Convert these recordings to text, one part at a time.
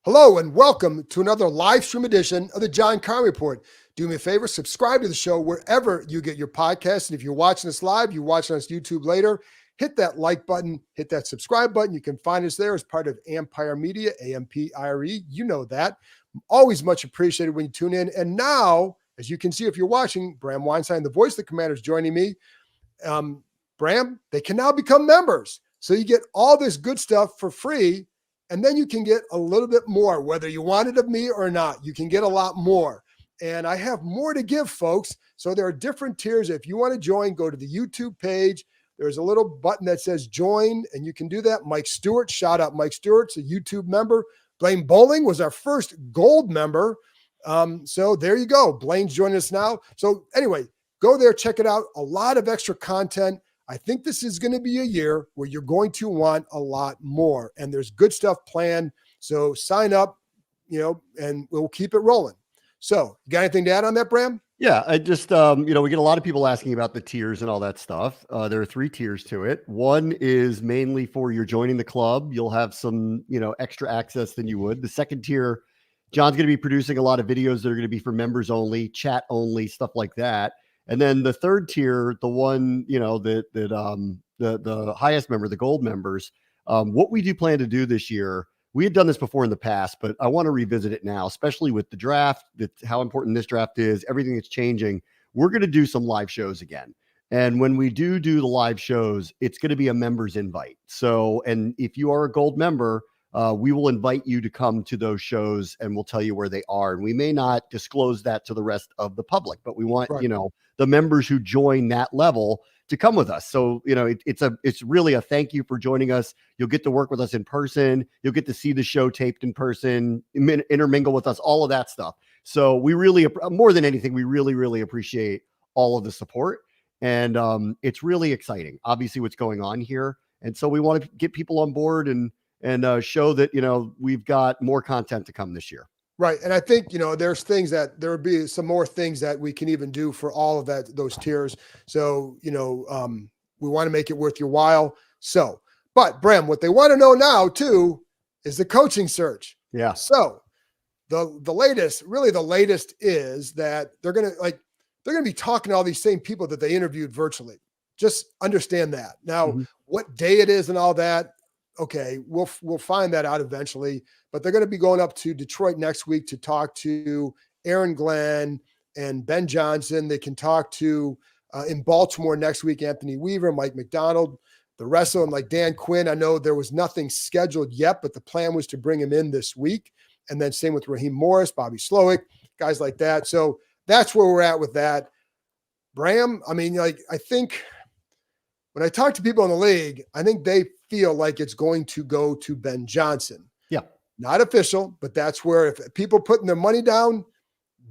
Hello and welcome to another live stream edition of the John Keim Report. Do me a favor, subscribe to the show wherever you get your podcasts. And if you're watching us live, you're watching us YouTube later, hit that like button, hit that subscribe button. You can find us there as part of Ampire Media, Ampire. You know that. Always much appreciated when you tune in. And now, as you can see, if you're watching, Bram Weinstein, the voice of the Commanders, joining me. Bram, they can now become members. So you get all this good stuff for free. And then you can get a little bit more, whether you want it of me or not. You can get a lot more. And I have more to give, folks. So there are different tiers. If you want to join, go to the YouTube page. There's a little button that says join, and you can do that. Mike Stewart, shout out Mike Stewart's a YouTube member. Blaine Bowling was our first gold member. So there you go. Blaine's joining us now. So anyway, go there, check it out. A lot of extra content. I think this is going to be a year where you're going to want a lot more, and there's good stuff planned. So sign up, and we'll keep it rolling. So you got anything to add on that, Bram? Yeah, I just, we get a lot of people asking about the tiers and all that stuff. There are 3 tiers to it. One is mainly for you're joining the club. You'll have some, extra access than you would. The second tier, John's going to be producing a lot of videos that are going to be for members only, chat only, stuff like that. And then the third tier, the one, the highest member, the gold members, what we do plan to do this year, we had done this before in the past, but I want to revisit it now, especially with the draft, how important this draft is, everything that's changing. We're going to do some live shows again. And when we do the live shows, it's going to be a members invite. So, and if you are a gold member, we will invite you to come to those shows and we'll tell you where they are. And we may not disclose that to the rest of the public, but we want, Right. The members who join that level to come with us. So, it's really a thank you for joining us. You'll get to work with us in person. You'll get to see the show taped in person, intermingle with us, all of that stuff. So we really, more than anything, we really, really appreciate all of the support. And it's really exciting, obviously, what's going on here. And so we want to get people on board and show that, we've got more content to come this year. Right. And I think, there's things that there will be some more things that we can even do for all of those tiers. So, we want to make it worth your while. So, but Bram, what they want to know now too, is the coaching search. Yeah. So the latest is that they're going to be talking to all these same people that they interviewed virtually. Just understand that. Now, what day it is and all that. Okay, we'll find that out eventually, but they're going to be going up to Detroit next week to talk to Aaron Glenn and Ben Johnson. They can talk to in Baltimore next week, Anthony Weaver, Mike McDonald, the rest of them like Dan Quinn. I know there was nothing scheduled yet, but the plan was to bring him in this week. And then same with Raheem Morris, Bobby Slowick, guys like that. So that's where we're at with that. Bram, I think when I talk to people in the league, I think they feel like it's going to go to Ben Johnson. Yeah. Not official, but that's where if people putting their money down,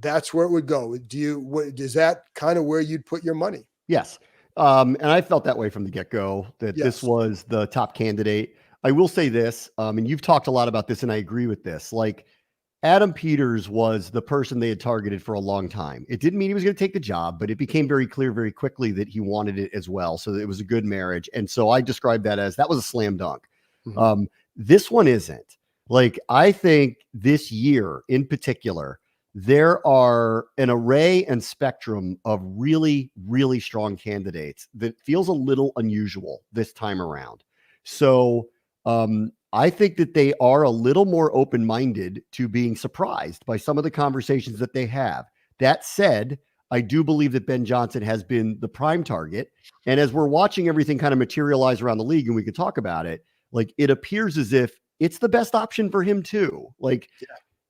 that's where it would go. Is that kind of where you'd put your money? Yes. And I felt that way from the get-go, that This was the top candidate. I will say this, and you've talked a lot about this, and I agree with this. Like, Adam Peters was the person they had targeted for a long time. It didn't mean he was going to take the job, but it became very clear very quickly that he wanted it as well. So it was a good marriage. And so I described that as that was a slam dunk. This one isn't. Like, I think this year in particular, there are an array and spectrum of really, really strong candidates that feels a little unusual this time around. So I think that they are a little more open-minded to being surprised by some of the conversations that they have. That said, I do believe that Ben Johnson has been the prime target. And as we're watching everything kind of materialize around the league, and we could talk about it, like, it appears as if it's the best option for him too. Like,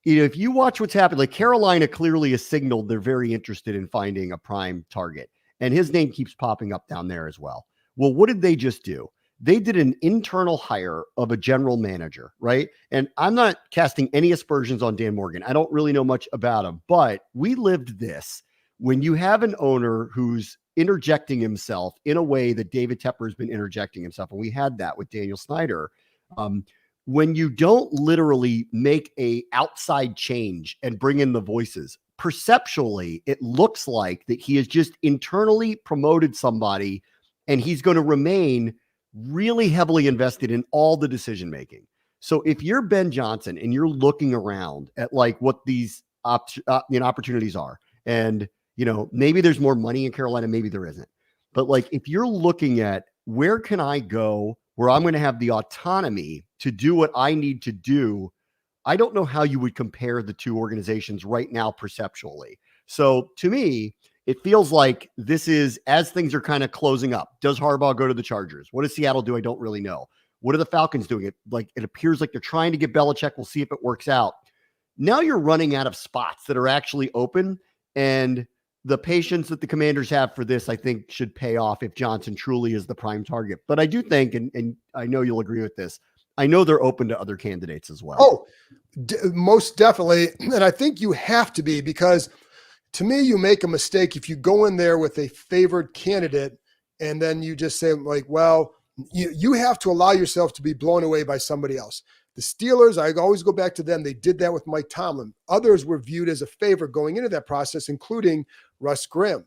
if you watch what's happened, like, Carolina clearly has signaled they're very interested in finding a prime target. And his name keeps popping up down there as well. Well, what did they just do? They did an internal hire of a general manager, right? And I'm not casting any aspersions on Dan Morgan. I don't really know much about him, but we lived this. When you have an owner who's interjecting himself in a way that David Tepper has been interjecting himself, and we had that with Daniel Snyder, when you don't literally make a outside change and bring in the voices, perceptually, it looks like that he has just internally promoted somebody and he's going to remain really heavily invested in all the decision making. So if you're Ben Johnson and you're looking around at like what these opportunities are, and maybe there's more money in Carolina, maybe there isn't. But like if you're looking at where can I go where I'm going to have the autonomy to do what I need to do, I don't know how you would compare the two organizations right now perceptually. So to me, it feels like this is as things are kind of closing up. Does Harbaugh go to the Chargers? What does Seattle do? I don't really know. What are the Falcons doing? It appears like they're trying to get Belichick. We'll see if it works out. Now you're running out of spots that are actually open, and the patience that the Commanders have for this, I think, should pay off if Johnson truly is the prime target. But I do think, and I know you'll agree with this, I know they're open to other candidates as well. Oh, most definitely. And I think you have to be, because to me, you make a mistake if you go in there with a favored candidate and then you just say like, well, you have to allow yourself to be blown away by somebody else. The Steelers, I always go back to them. They did that with Mike Tomlin. Others were viewed as a favorite going into that process, including Russ Grimm.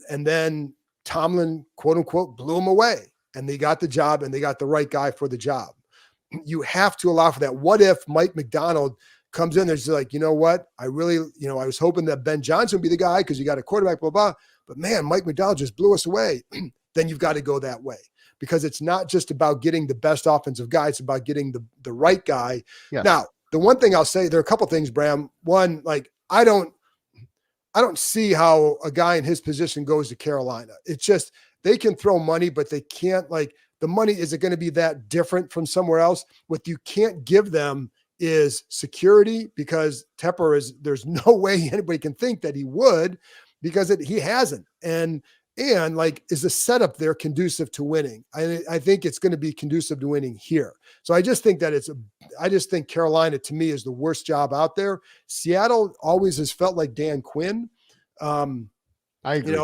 And then Tomlin, quote unquote, blew them away, and they got the job and they got the right guy for the job. You have to allow for that. What if Mike McDonald comes in there's like, you know what? I really, I was hoping that Ben Johnson would be the guy because you got a quarterback, blah, blah, but man, Mike McDonald just blew us away. Then you've got to go that way, because it's not just about getting the best offensive guy. It's about getting the right guy. Yeah. Now, the one thing I'll say, there are a couple things, Bram. One, like, I don't see how a guy in his position goes to Carolina. It's just, they can throw money, but they can't, like, the money isn't going to be that different from somewhere else. What you can't give them is security, because Tepper there's no way anybody can think that he would, because he hasn't. And like, is the setup there conducive to winning? I think it's going to be conducive to winning here. So I just think that I just think Carolina to me is the worst job out there. Seattle always has felt like Dan Quinn. I agree.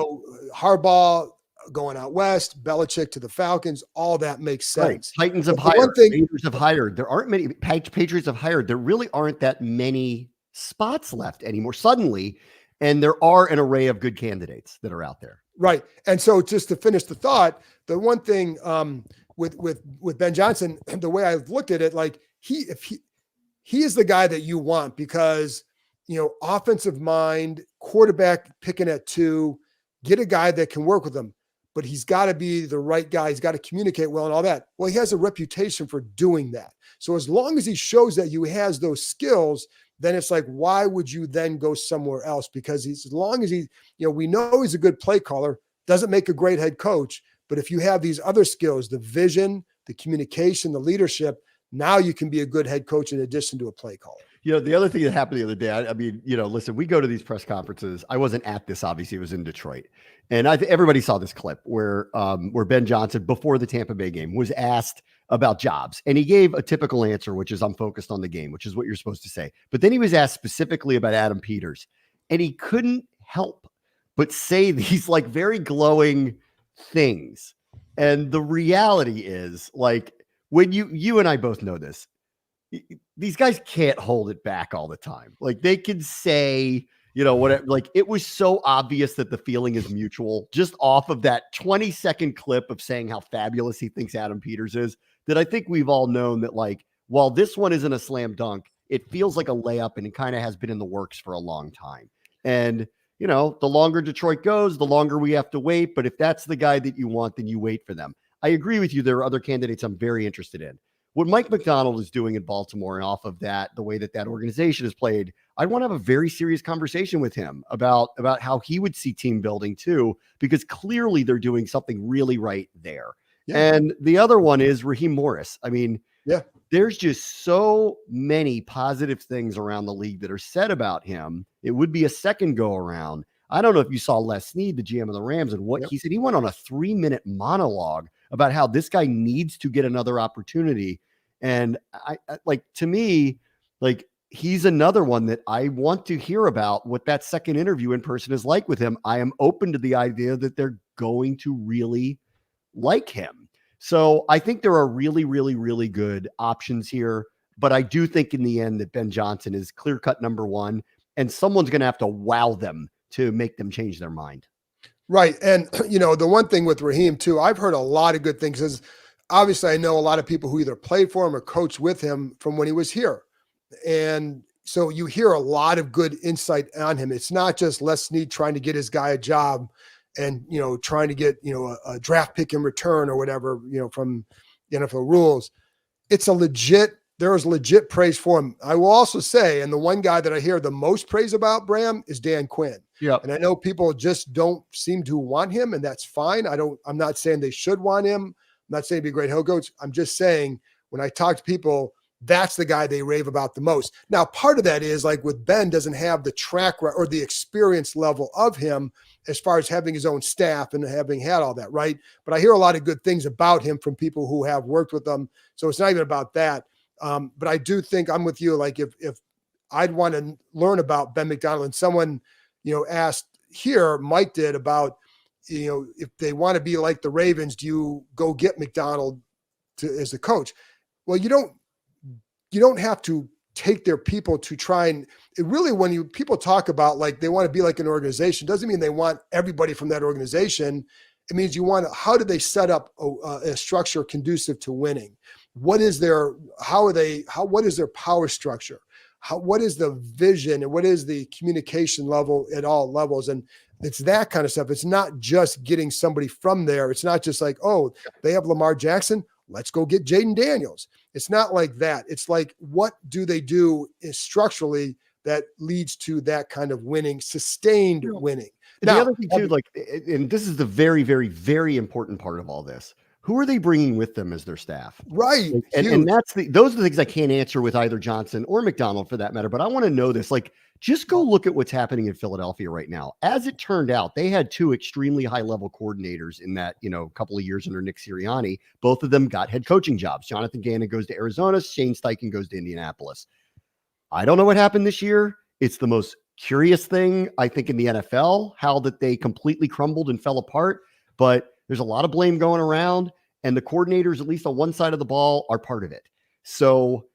Harbaugh going out west, Belichick to the Falcons, all that makes sense. Right. Titans have hired, Patriots have hired. There aren't many Patriots have hired. There really aren't that many spots left anymore suddenly. And there are an array of good candidates that are out there. Right. And so just to finish the thought, the one thing with Ben Johnson, the way I've looked at it, like he is the guy that you want, because, offensive mind, quarterback picking at 2, get a guy that can work with him, but he's got to be the right guy. He's got to communicate well and all that. Well, he has a reputation for doing that. So as long as he shows that he has those skills, then it's like, why would you then go somewhere else? Because as long as we know he's a good play caller, doesn't make a great head coach. But if you have these other skills, the vision, the communication, the leadership, now you can be a good head coach in addition to a play caller. The other thing that happened the other day, I mean, listen, we go to these press conferences. I wasn't at this, obviously. It was in Detroit. And everybody saw this clip where Ben Johnson, before the Tampa Bay game, was asked about jobs. And he gave a typical answer, which is, I'm focused on the game, which is what you're supposed to say. But then he was asked specifically about Adam Peters, and he couldn't help but say these like very glowing things. And the reality is, like, when you and I both know this, these guys can't hold it back all the time. Like, they can say, whatever, like, it was so obvious that the feeling is mutual just off of that 20-second clip of saying how fabulous he thinks Adam Peters is, that I think we've all known that, like, while this one isn't a slam dunk, it feels like a layup, and it kind of has been in the works for a long time. And, the longer Detroit goes, the longer we have to wait. But if that's the guy that you want, then you wait for them. I agree with you. There are other candidates I'm very interested in. What Mike McDonald is doing in Baltimore, and off of that, the way that organization is played, I want to have a very serious conversation with him about how he would see team building too, because clearly they're doing something really right there. Yeah. And the other one is Raheem Morris. I mean, there's just so many positive things around the league that are said about him. It would be a second go around. I don't know if you saw Les Snead, the GM of the Rams, and what he said. He went on a 3-minute monologue about how this guy needs to get another opportunity. And I like, to me, like, he's another one that I want to hear about what that second interview in person is like with him. I am open to the idea that they're going to really like him. So I think there are really, really, really good options here. But I do think in the end that Ben Johnson is clear-cut number one, and someone's going to have to wow them to make them change their mind. Right. And, the one thing with Raheem too, I've heard a lot of good things. Is obviously I know a lot of people who either played for him or coached with him from when he was here. And so you hear a lot of good insight on him. It's not just Les Snead trying to get his guy a job and, trying to get, a draft pick in return or whatever, from the NFL rules. It's there is legit praise for him. I will also say, and the one guy that I hear the most praise about, Bram, is Dan Quinn. Yeah. And I know people just don't seem to want him, and that's fine. I'm not saying they should want him. I'm not saying he'd be a great head coach. I'm just saying when I talk to people, that's the guy they rave about the most. Now, part of that is like with Ben doesn't have the track record or the experience level of him as far as having his own staff and having had all that, right? But I hear a lot of good things about him from people who have worked with them. So it's not even about that. But I do think I'm with you. Like if I'd want to learn about Ben McDonald and someone, asked here, Mike did about, if they want to be like the Ravens, do you go get McDonald as a coach? Well, you don't have to take their people to try and when people talk about like they want to be like an organization, doesn't mean they want everybody from that organization. It means how do they set up a structure conducive to winning? What is their power structure? What is the vision and what is the communication level at all levels? And it's that kind of stuff. It's not just getting somebody from there. It's not just like, oh, they have Lamar Jackson, let's go get Jaden Daniels. It's not like that. It's like, what do they do structurally that leads to that kind of winning, sustained winning? Now, the other thing too, and this is the very, very, very important part of all this. Who are they bringing with them as their staff? Right. And those are the things I can't answer with either Johnson or McDonald for that matter. But I want to know this, just go look at what's happening in Philadelphia right now. As it turned out, they had two extremely high level coordinators in that, couple of years under Nick Sirianni. Both of them got head coaching jobs. Jonathan Gannon goes to Arizona. Shane Steichen goes to Indianapolis. I don't know what happened this year. It's the most curious thing, I think, in the NFL, how that they completely crumbled and fell apart. But there's a lot of blame going around, and the coordinators, at least on one side of the ball, are part of it. So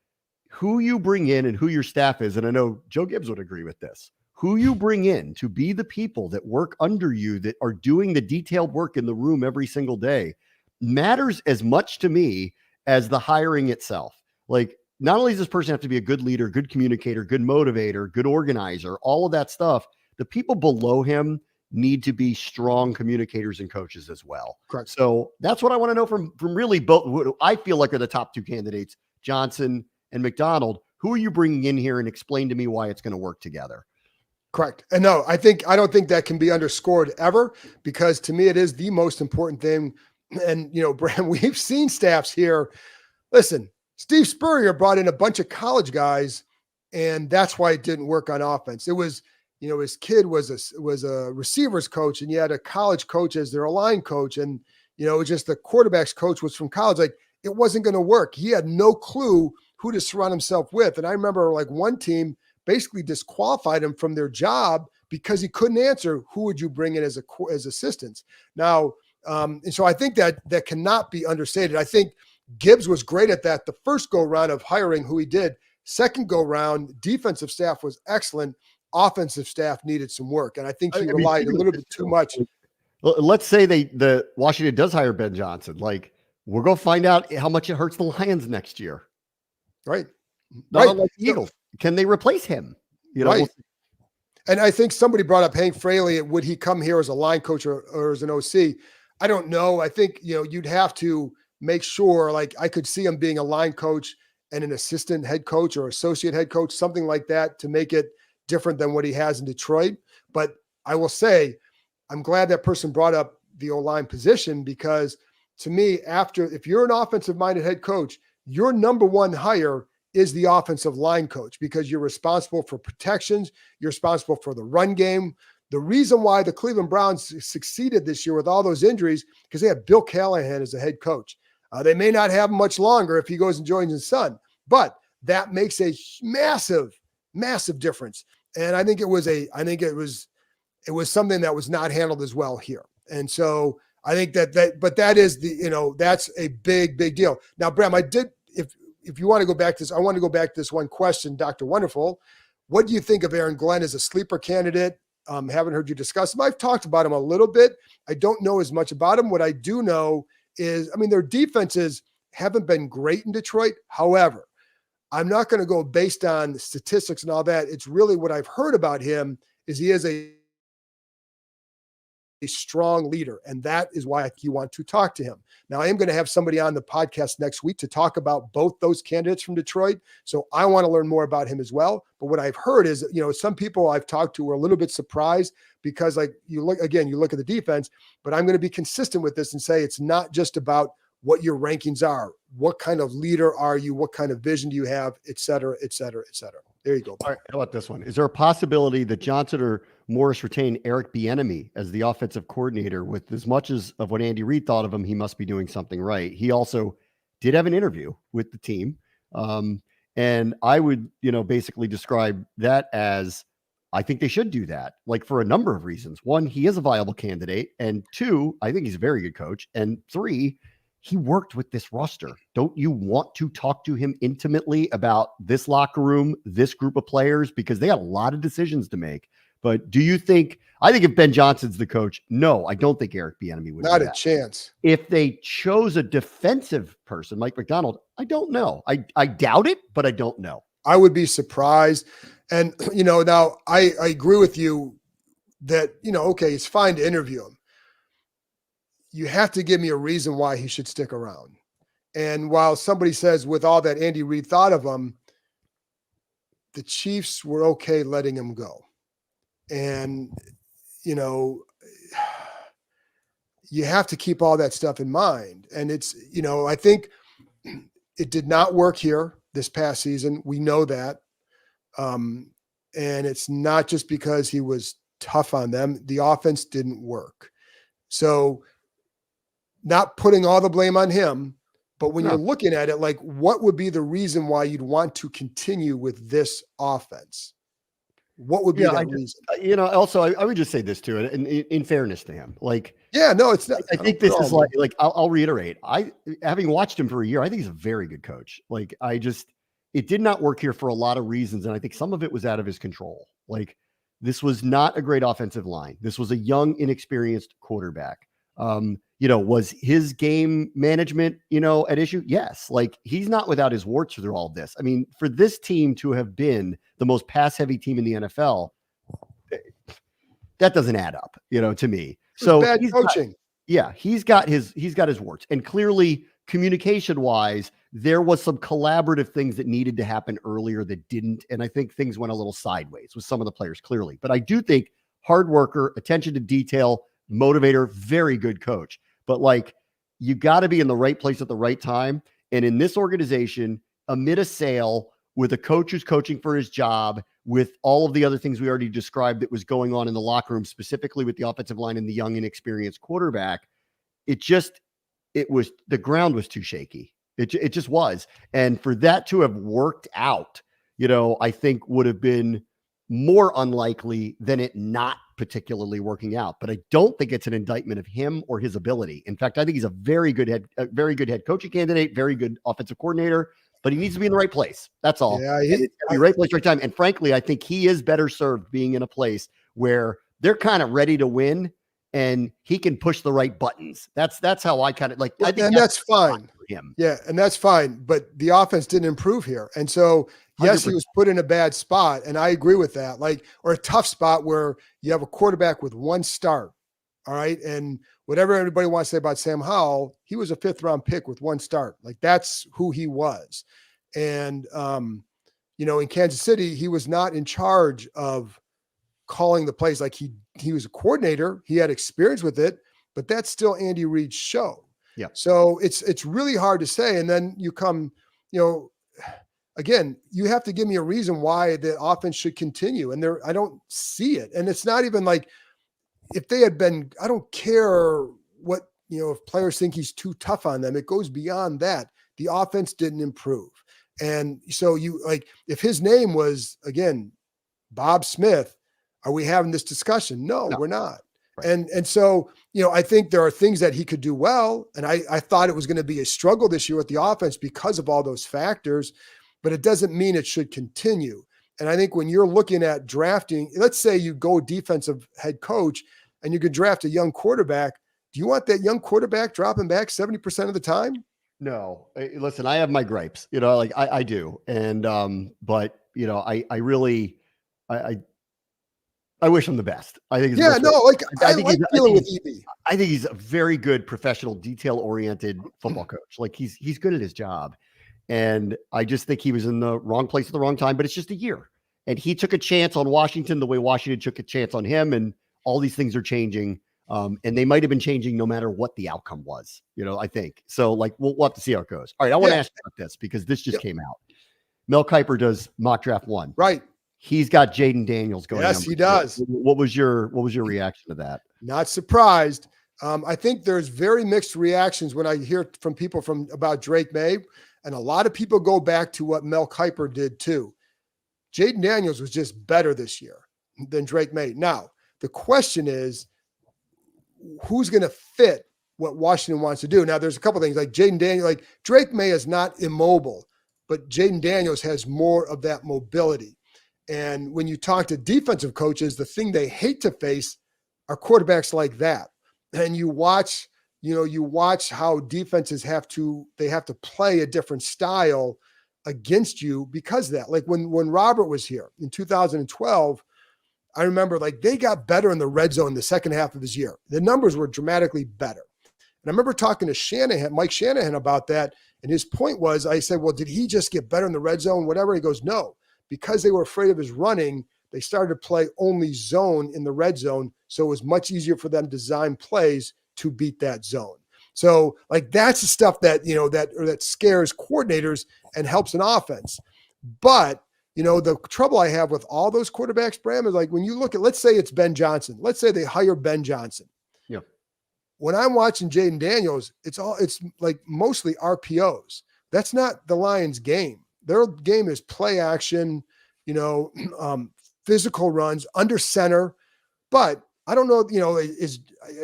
who you bring in and who your staff is, and I know Joe Gibbs would agree with this, who you bring in to be the people that work under you, that are doing the detailed work in the room every single day, matters as much to me as the hiring itself. Like, not only does this person have to be a good leader, good communicator, good motivator, good organizer, all of that stuff, the people below him need to be strong communicators and coaches as well. Correct. So that's what I want to know from really both, what I feel like are the top two candidates, Johnson and McDonald. Who are you bringing in here, and explain to me why it's going to work together? Correct. And no, I don't think that can be underscored ever, because to me, it is the most important thing. And, Bram, we've seen staffs here. Listen, Steve Spurrier brought in a bunch of college guys, and that's why it didn't work on offense. It was, his kid was a receivers coach, and you had a college coach as their line coach. And, it was just the quarterback's coach was from college. Like, it wasn't going to work. He had no clue who to surround himself with. And I remember one team basically disqualified him from their job because he couldn't answer who would you bring in as assistants. Now, and so I think that cannot be understated. I think Gibbs was great at that the first go round of hiring who he did. Second go round, defensive staff was excellent. Offensive staff needed some work. And I think he relied a little bit too much. Let's say the Washington does hire Ben Johnson. We're going to find out how much it hurts the Lions next year. Right. Not like the Eagles. Can they replace him? Right. And I think somebody brought up Hank Fraley. Would he come here as a line coach or as an OC? I don't know. I think, you'd have to make sure, I could see him being a line coach and an assistant head coach or associate head coach, something like that, to make it different than what he has in Detroit. But I will say, I'm glad that person brought up the O-line position, because to me, if you're an offensive minded head coach, your number one hire is the offensive line coach, because you're responsible for protections. You're responsible for the run game. The reason why the Cleveland Browns succeeded this year with all those injuries, because they have Bill Callahan as a head coach. They may not have him much longer if he goes and joins his son, but that makes a massive, massive difference. And I think it was something that was not handled as well here. And so I think but that is that's a big, big deal. Now, Bram, if you want to go back to this, I want to go back to this one question, Dr. Wonderful. What do you think of Aaron Glenn as a sleeper candidate? Haven't heard you discuss him. I've talked about him a little bit. I don't know as much about him. What I do know is, I mean, their defenses haven't been great in Detroit. However, I'm not going to go based on statistics and all that. It's really what I've heard about him is he is a strong leader, and that is why you want to talk to him. Now, I am going to have somebody on the podcast next week to talk about both those candidates from Detroit, so I want to learn more about him as well. But what I've heard is, some people I've talked to were a little bit surprised because, like, you look at the defense, but I'm going to be consistent with this and say it's not just about what your rankings are, what kind of leader are you, what kind of vision do you have, et cetera, et cetera, et cetera. There you go. All right, how about this one? Is there a possibility that Johnson or Morris retain Eric Bieniemy as the offensive coordinator? With as much as of what Andy Reid thought of him, he must be doing something right. He also did have an interview with the team. And I would, basically describe that as, I think they should do that, like, for a number of reasons. One, he is a viable candidate. And two, I think he's a very good coach. And three, he worked with this roster. Don't you want to talk to him intimately about this locker room, this group of players? Because they got a lot of decisions to make. But do you think, I think if Ben Johnson's the coach, no, I don't think Eric Bieniemy would. Not a chance. If they chose a defensive person, Mike McDonald, I don't know. I doubt it, but I don't know. I would be surprised. And, now I agree with you that, okay, it's fine to interview him. You have to give me a reason why he should stick around. And while somebody says with all that Andy Reid thought of him, the Chiefs were okay letting him go. And, you have to keep all that stuff in mind. And it's, I think it did not work here this past season. We know that. And it's not just because he was tough on them. The offense didn't work. So, not putting all the blame on him, but when you're looking at it, like, what would be the reason why you'd want to continue with this offense? What would be that reason? Also, I would just say this too, and in fairness to him, like, it's not. I think this is like I'll reiterate. Having watched him for a year, I think he's a very good coach. Like, it did not work here for a lot of reasons, and I think some of it was out of his control. Like, this was not a great offensive line. This was a young, inexperienced quarterback. Was his game management, at issue? Yes. Like, he's not without his warts through all of this. I mean, for this team to have been the most pass heavy team in the NFL, that doesn't add up, to me. So bad coaching. He's got his warts, and clearly communication wise, there was some collaborative things that needed to happen earlier that didn't. And I think things went a little sideways with some of the players clearly, but I do think hard worker, attention to detail, motivator, very good coach. But, like, you got to be in the right place at the right time. And in this organization, amid a sale, with a coach who's coaching for his job, with all of the other things we already described that was going on in the locker room, specifically with the offensive line and the young, inexperienced quarterback, the ground was too shaky. It just was. And for that to have worked out, I think would have been more unlikely than it not particularly working out. But I don't think it's an indictment of him or his ability. In fact, I think he's a very good head coaching candidate, very good offensive coordinator, but he needs to be in the right place. That's all. Yeah, be right place, right time. And frankly, I think he is better served being in a place where they're kind of ready to win and he can push the right buttons. That's how I kind of like. I think and that's fine for him. Yeah, and that's fine. But the offense didn't improve here, and so yes, 100%. He was put in a bad spot, and I agree with that. Like, or a tough spot where you have a quarterback with one start. All right, and whatever everybody wants to say about Sam Howell, he was a 5th-round pick with one start. Like, that's who he was, and in Kansas City, he was not in charge of calling the plays. Like, he was a coordinator, he had experience with it, but that's still Andy Reid's show. Yeah. So it's really hard to say. And then you come, again, you have to give me a reason why the offense should continue. And I don't see it. And it's not even like if they had been, I don't care what, if players think he's too tough on them, it goes beyond that. The offense didn't improve. And so if his name was, again, Bob Smith, are we having this discussion? No, we're not. Right. And so, I think there are things that he could do well. And I thought it was going to be a struggle this year with the offense because of all those factors, but it doesn't mean it should continue. And I think when you're looking at drafting, let's say you go defensive head coach and you could draft a young quarterback, Do you want that young quarterback dropping back 70% of the time? No, listen, I have my gripes, like I do. And, but I really, I wish him the best. I think he's the Yeah, best. no, like I think like dealing with EB. I think he's a very good professional, detail-oriented football coach. Like he's good at his job. And I just think he was in the wrong place at the wrong time, but it's just a year. And he took a chance on Washington the way Washington took a chance on him. And all these things are changing. And they might have been changing no matter what the outcome was, I think. So like, we'll have to see how it goes. All right. I want to ask you about this because this just came out. Mel Kiper does mock draft 1. Right. He's got Jaden Daniels going. Yes, he does. What was your reaction to that? Not surprised. I think there's very mixed reactions when I hear from people about Drake May, and a lot of people go back to what Mel Kiper did too. Jaden Daniels was just better this year than Drake May. Now, the question is, who's going to fit what Washington wants to do? Now, there's a couple things like Jaden Daniels, like Drake May is not immobile, but Jaden Daniels has more of that mobility. And when you talk to defensive coaches, the thing they hate to face are quarterbacks like that. And you watch how defenses have to play a different style against you because of that. Like when Robert was here in 2012, I remember like they got better in the red zone the second half of his year. The numbers were dramatically better. And I remember talking to Mike Shanahan about that. And his point was, I said, well, did he just get better in the red zone, whatever? He goes, no, because they were afraid of his running, they started to play only zone in the red zone. So it was much easier for them to design plays to beat that zone. So like, that's the stuff that, that scares coordinators and helps an offense. But the trouble I have with all those quarterbacks, Bram, is like when you look at, let's say it's Ben Johnson. Let's say they hire Ben Johnson. Yeah. When I'm watching Jaden Daniels, it's like mostly RPOs. That's not the Lions' game. Their game is play action, physical runs under center. But I don't know,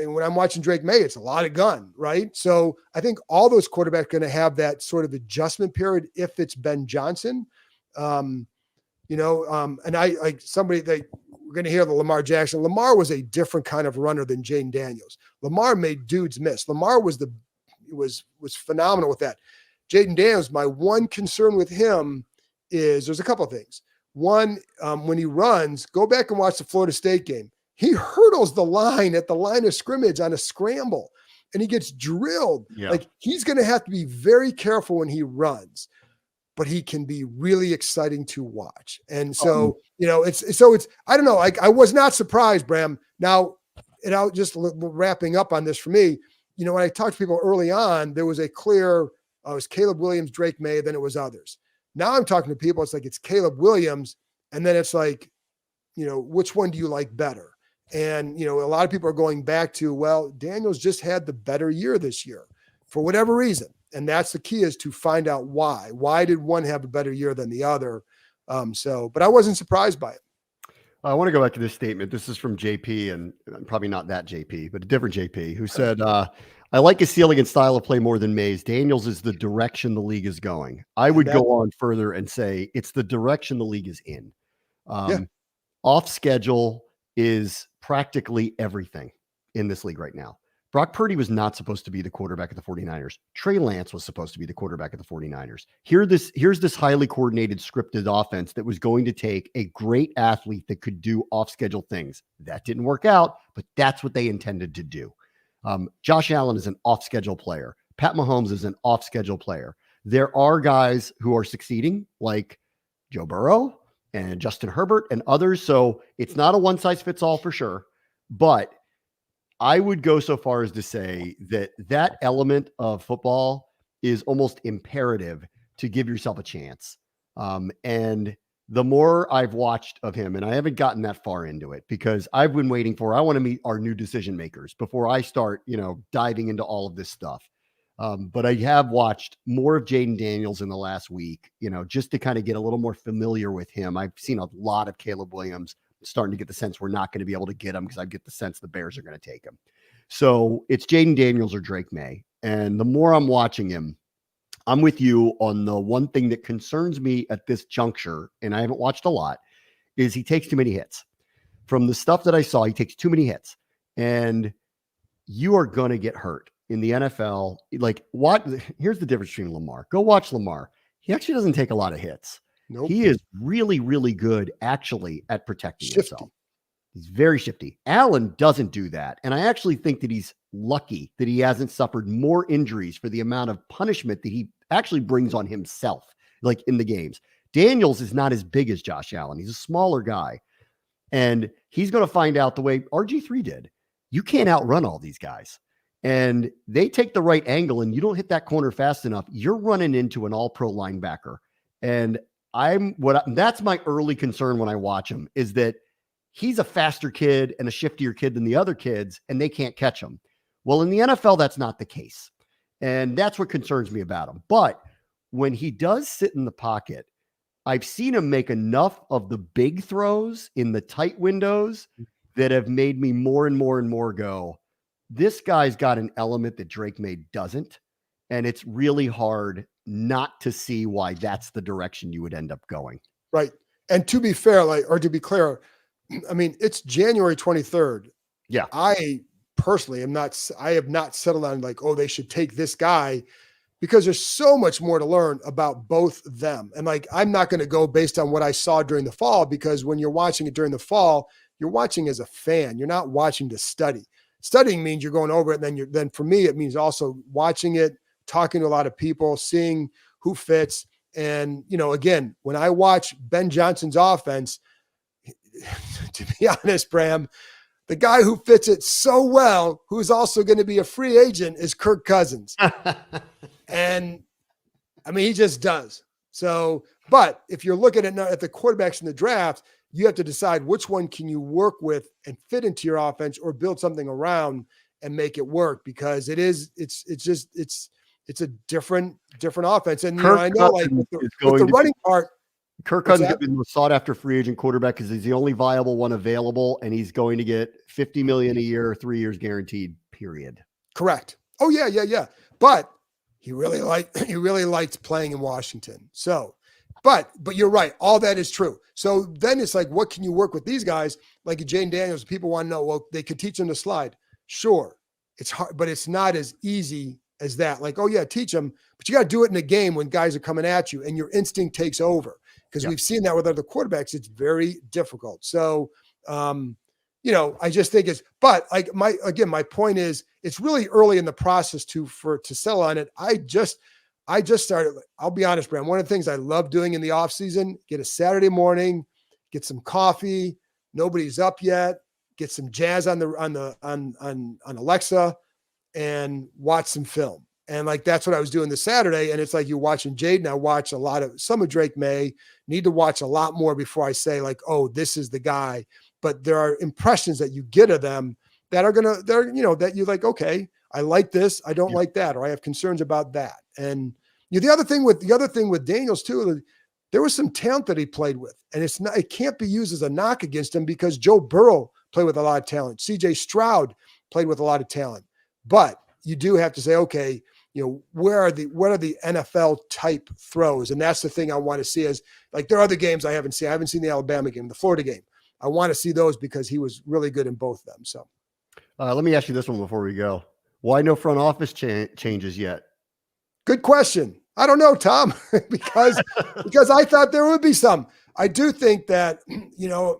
when I'm watching Drake May, it's a lot of gun, right? So I think all those quarterbacks are going to have that sort of adjustment period if it's Ben Johnson. And we're going to hear the Lamar Jackson. Lamar was a different kind of runner than Jaden Daniels. Lamar made dudes miss. Lamar was phenomenal with that. Jaden Daniels, my one concern with him is there's a couple of things. One, when he runs, go back and watch the Florida State game. He hurdles the line at the line of scrimmage on a scramble, and he gets drilled. Yeah. Like he's going to have to be very careful when he runs. But he can be really exciting to watch. And so, it's, I don't know, like I was not surprised, Bram. Now, and I'll just wrapping up on this for me, when I talked to people early on, there was a clear, it was Caleb Williams, Drake May, then it was others. Now I'm talking to people, it's like, it's Caleb Williams. And then it's like, which one do you like better? And, a lot of people are going back to, well, Daniels just had the better year this year for whatever reason. And that's the key, is to find out why. Why did one have a better year than the other? But I wasn't surprised by it. I want to go back to this statement. This is from JP, and probably not that JP, but a different JP, who said, I like his ceiling and style of play more than Mays. Daniels is the direction the league is going. I would go on further and say it's the direction the league is in. Off schedule is practically everything in this league right now. Brock Purdy was not supposed to be the quarterback of the 49ers. Trey Lance was supposed to be the quarterback of the 49ers. Here's this highly coordinated, scripted offense that was going to take a great athlete that could do off-schedule things. That didn't work out, but that's what they intended to do. Josh Allen is an off-schedule player. Pat Mahomes is an off-schedule player. There are guys who are succeeding, like Joe Burrow and Justin Herbert and others. So it's not a one-size-fits-all for sure, but I would go so far as to say that element of football is almost imperative to give yourself a chance. And the more I've watched of him, and I haven't gotten that far into it because I've been waiting I want to meet our new decision makers before I start, diving into all of this stuff. But I have watched more of Jaden Daniels in the last week, just to kind of get a little more familiar with him. I've seen a lot of Caleb Williams. Starting to get the sense we're not going to be able to get him because I get the sense the Bears are going to take him. So it's Jaden Daniels or Drake May. And the more I'm watching him, I'm with you on the one thing that concerns me at this juncture, and I haven't watched a lot, is he takes too many hits. From the stuff that I saw, he takes too many hits. And, you are going to get hurt in the NFL. Like, here's the difference between Lamar. Go watch Lamar. He actually doesn't take a lot of hits. Nope. He is really, really good actually at protecting Shifty. himself. He's very shifty. Allen doesn't do that. And I actually think that he's lucky that he hasn't suffered more injuries for the amount of punishment that he actually brings on himself, like in the games. Daniels is not as big as Josh Allen. He's a smaller guy. And he's going to find out the way RG3 did. You can't outrun all these guys. And they take the right angle and you don't hit that corner fast enough, you're running into an all-pro linebacker. And that's my early concern when I watch him, is that he's a faster kid and a shiftier kid than the other kids, and they can't catch him. Well, in the NFL, that's not the case. And that's what concerns me about him. But when he does sit in the pocket, I've seen him make enough of the big throws in the tight windows that have made me more and more and more go, this guy's got an element that Drake May doesn't. And it's really hard not to see why that's the direction you would end up going. Right. And to be fair, or to be clear, I mean, it's January 23rd. Yeah. I personally I have not settled on like, oh, they should take this guy, because there's so much more to learn about both of them. And like, I'm not going to go based on what I saw during the fall, because when you're watching it during the fall, you're watching as a fan. You're not watching to study. Studying means you're going over it. And then for me, it means also watching it, talking to a lot of people, seeing who fits. And, again, when I watch Ben Johnson's offense, to be honest, Bram, the guy who fits it so well, who's also going to be a free agent, is Kirk Cousins. And I mean, he just does. So, but if you're looking at the quarterbacks in the draft, you have to decide which one can you work with and fit into your offense, or build something around and make it work, because it's a different offense. And I know, like with the running part, Kirk Cousins is the most sought after free agent quarterback because he's the only viable one available, and he's going to get $50 million a year, 3 years guaranteed, period. Correct. Oh yeah. But he really liked playing in Washington. So, but you're right. All that is true. So then it's like, what can you work with these guys? Like Jane Daniels, people want to know, well, they could teach them to slide. Sure. It's hard, but it's not as easy as that. Like, oh yeah, teach them, but you got to do it in a game when guys are coming at you and your instinct takes over. Because we've seen that with other quarterbacks. It's very difficult. So, I just think but like my point is, it's really early in the process to settle on it. I just started, I'll be honest, Bram, one of the things I love doing in the off season, get a Saturday morning, get some coffee, nobody's up yet, get some jazz on Alexa and watch some film. And like, that's what I was doing this Saturday. And it's like, you're watching Jaden. I watch some of Drake May, need to watch a lot more before I say like, oh, this is the guy. But there are impressions that you get of them that are that you're like, okay, I like this. I don't like that. Or I have concerns about that. And the other thing with Daniels too, there was some talent that he played with, and it can't be used as a knock against him, because Joe Burrow played with a lot of talent. CJ Stroud played with a lot of talent, but you do have to say, okay, what are the NFL type throws? And that's the thing I want to see. Is like, there are other games I haven't seen. I haven't seen the Alabama game, the Florida game. I want to see those because he was really good in both of them. So let me ask you this one before we go. Why no front office changes yet? Good question. I don't know, Tom, because I thought there would be some. I do think that,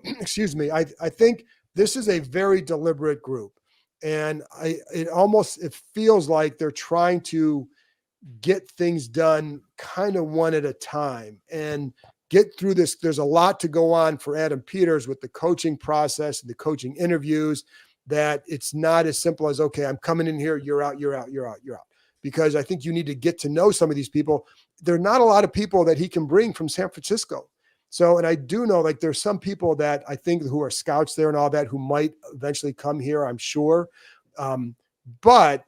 excuse me. I think this is a very deliberate group. And it feels like they're trying to get things done kind of one at a time and get through this. There's a lot to go on for Adam Peters with the coaching process and the coaching interviews, that it's not as simple as, okay, I'm coming in here, you're out. Because I think you need to get to know some of these people. There are not a lot of people that he can bring from San Francisco. So, and I do know, like, there's some people that I think who are scouts there and all that, who might eventually come here, I'm sure. But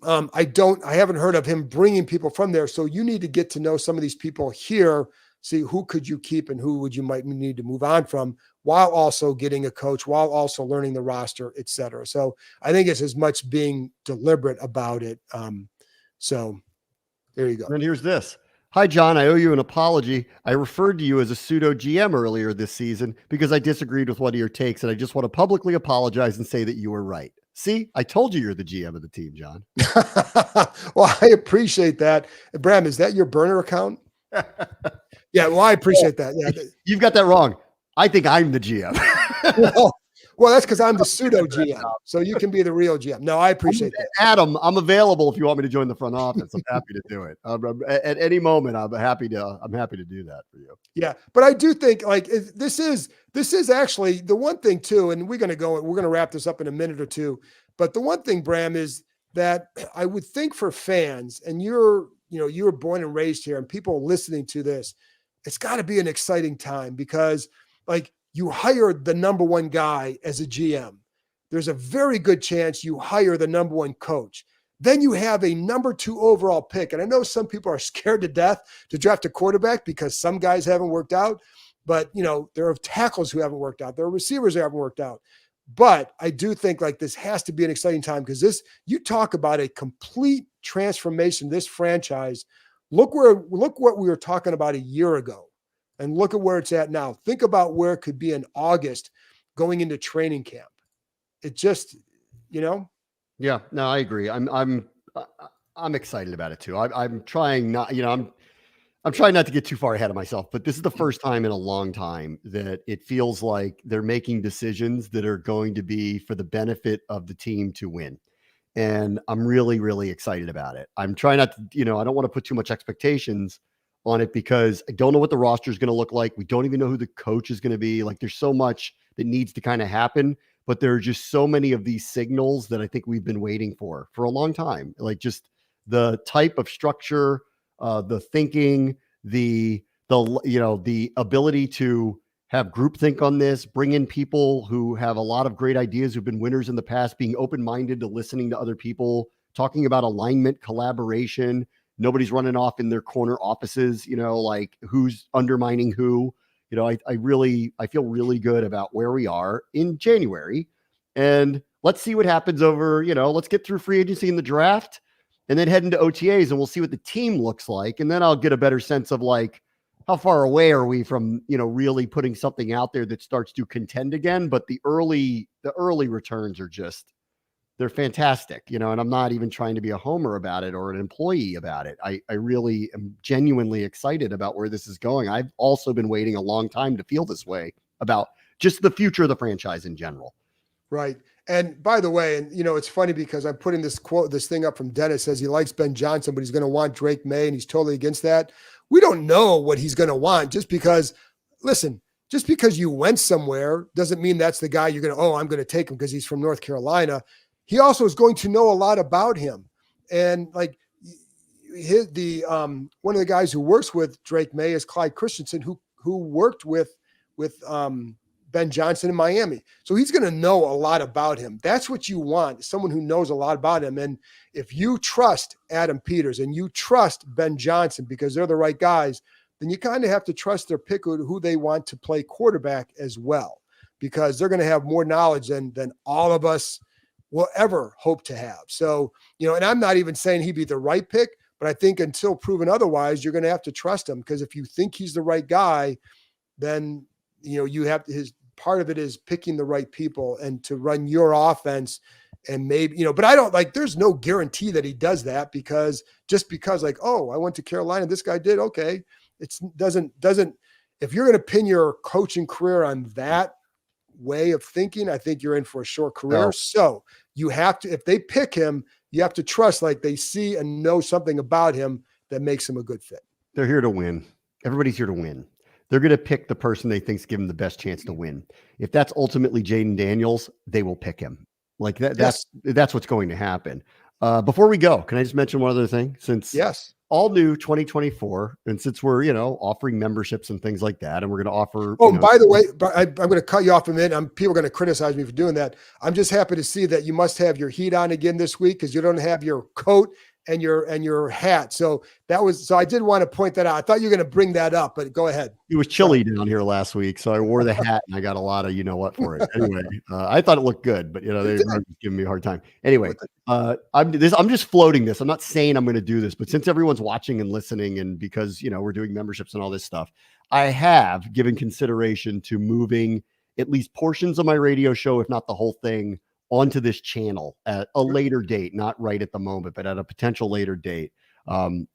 I haven't heard of him bringing people from there. So you need to get to know some of these people here, see who could you keep and who might need to move on from, while also getting a coach, while also learning the roster, et cetera. So I think it's as much being deliberate about it. So there you go. And here's this. Hi, John. I owe you an apology. I referred to you as a pseudo GM earlier this season because I disagreed with one of your takes, and I just want to publicly apologize and say that you were right. See, I told you you're the GM of the team, John. Well, I appreciate that. Bram, is that your burner account? Yeah, well, I appreciate that. Yeah, you've got that wrong. I think I'm the GM. well, that's because I'm the pseudo GM, so you can be the real GM. No, I appreciate that. Adam, I'm available if you want me to join the front office. I'm happy to do it. At any moment, I'm happy to do that for you. Yeah, but I do think like this is actually the one thing too, and we're going to wrap this up in a minute or two. But the one thing, Bram, is that I would think for fans, and you were born and raised here, and people listening to this, it's got to be an exciting time because like you hired the number one guy as a GM. There's a very good chance you hire the number one coach. Then you have a number 2 overall pick. And I know some people are scared to death to draft a quarterback because some guys haven't worked out. But, there are tackles who haven't worked out. There are receivers who haven't worked out. But I do think like this has to be an exciting time because you talk about a complete transformation of this franchise. Look what we were talking about a year ago and look at where it's at now. Think about where it could be in August going into training camp. It just, Yeah, no, I agree. I'm excited about it too. I'm trying not, I'm trying not to get too far ahead of myself, but this is the first time in a long time that it feels like they're making decisions that are going to be for the benefit of the team to win. And I'm really, really excited about it. I'm trying not to, I don't want to put too much expectations on it because I don't know what the roster is going to look like. We don't even know who the coach is going to be. Like there's so much that needs to kind of happen, but there are just so many of these signals that I think we've been waiting for a long time. Like just the type of structure, the thinking, the ability to have groupthink on this, bring in people who have a lot of great ideas, who've been winners in the past, being open-minded to listening to other people, talking about alignment, collaboration. Nobody's running off in their corner offices, like who's undermining who. I feel really good about where we are in January. And let's see what happens over, let's get through free agency and the draft and then head into OTAs and we'll see what the team looks like. And then I'll get a better sense of like, how far away are we from, really putting something out there that starts to contend again? But the early returns are just, they're fantastic, and I'm not even trying to be a homer about it or an employee about it. I really am genuinely excited about where this is going. I've also been waiting a long time to feel this way about just the future of the franchise in general. Right. And by the way, and it's funny because I'm putting this thing up from Dennis, says he likes Ben Johnson, but he's going to want Drake May and he's totally against that. We don't know what he's going to want just because you went somewhere doesn't mean that's the guy you're going to, I'm going to take him because he's from North Carolina. He also is going to know a lot about him. And like one of the guys who works with Drake May is Clyde Christensen, who worked with Ben Johnson in Miami. So he's going to know a lot about him. That's what you want, someone who knows a lot about him. And if you trust Adam Peters and you trust Ben Johnson because they're the right guys, then you kind of have to trust their pick who they want to play quarterback as well, because they're going to have more knowledge than all of us will ever hope to have. So, and I'm not even saying he'd be the right pick, but I think until proven otherwise, you're going to have to trust him, because if you think he's the right guy, then, you have part of it is picking the right people and to run your offense. And maybe, but I don't there's no guarantee that he does that because I went to Carolina, this guy did. Okay. It doesn't, if you're going to pin your coaching career on that way of thinking, I think you're in for a short career. Oh. So you have to, if they pick him, you have to trust they see and know something about him that makes him a good fit. They're here to win. Everybody's here to win. They're going to pick the person they think's give them the best chance to win. If that's ultimately Jaden Daniels, they will pick him. That's what's going to happen. Before we go, can I just mention one other thing? Since all new 2024, and since we're offering memberships and things like that, and we're going to offer. By the way, I'm going to cut you off a minute. People are going to criticize me for doing that. I'm just happy to see that you must have your heat on again this week because you don't have your coat and your hat. So I did want to point that out. I thought you were going to bring that up, but go ahead. It was chilly down here last week, so I wore the hat and I got a lot of what for it. Anyway, I thought it looked good, but they were giving me a hard time. Anyway, I'm just floating this. I'm not saying I'm going to do this, but since everyone's watching and listening, and because we're doing memberships and all this stuff, I have given consideration to moving at least portions of my radio show, if not the whole thing, onto this channel at a later date, not right at the moment, but at a potential later date.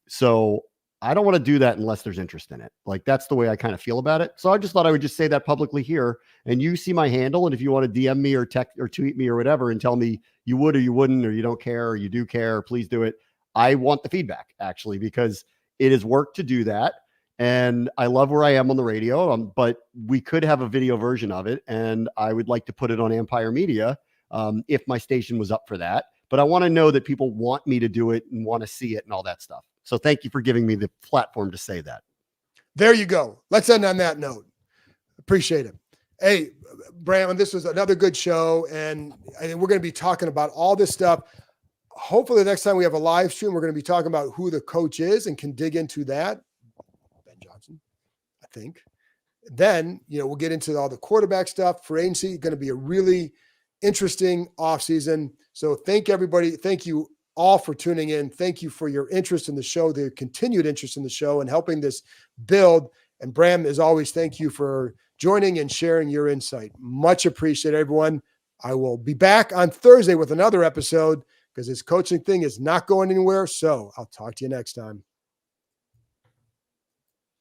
So I don't want to do that unless there's interest in it. Like, that's the way I kind of feel about it. So I just thought I would just say that publicly here, and you see my handle. And if you want to DM me or text or tweet me or whatever and tell me you would or you wouldn't, or you don't care or you do care, please do it. I want the feedback, actually, because it is work to do that. And I love where I am on the radio, but we could have a video version of it. And I would like to put it on Ampire Media if my station was up for that. But I want to know that people want me to do it and want to see it and all that stuff. So thank you for giving me the platform to say that. There you go. Let's end on that note. Appreciate it. Hey, Bram, this was another good show. And we're going to be talking about all this stuff. Hopefully the next time we have a live stream, we're going to be talking about who the coach is and can dig into that. Ben Johnson, I think. Then, we'll get into all the quarterback stuff. For agency, going to be a really interesting offseason. So thank everybody. Thank you all for tuning in. Thank you for your interest in the show, the continued interest in the show and helping this build. And Bram, as always, thank you for joining and sharing your insight. Much appreciated, everyone. I will be back on Thursday with another episode because this coaching thing is not going anywhere. So I'll talk to you next time.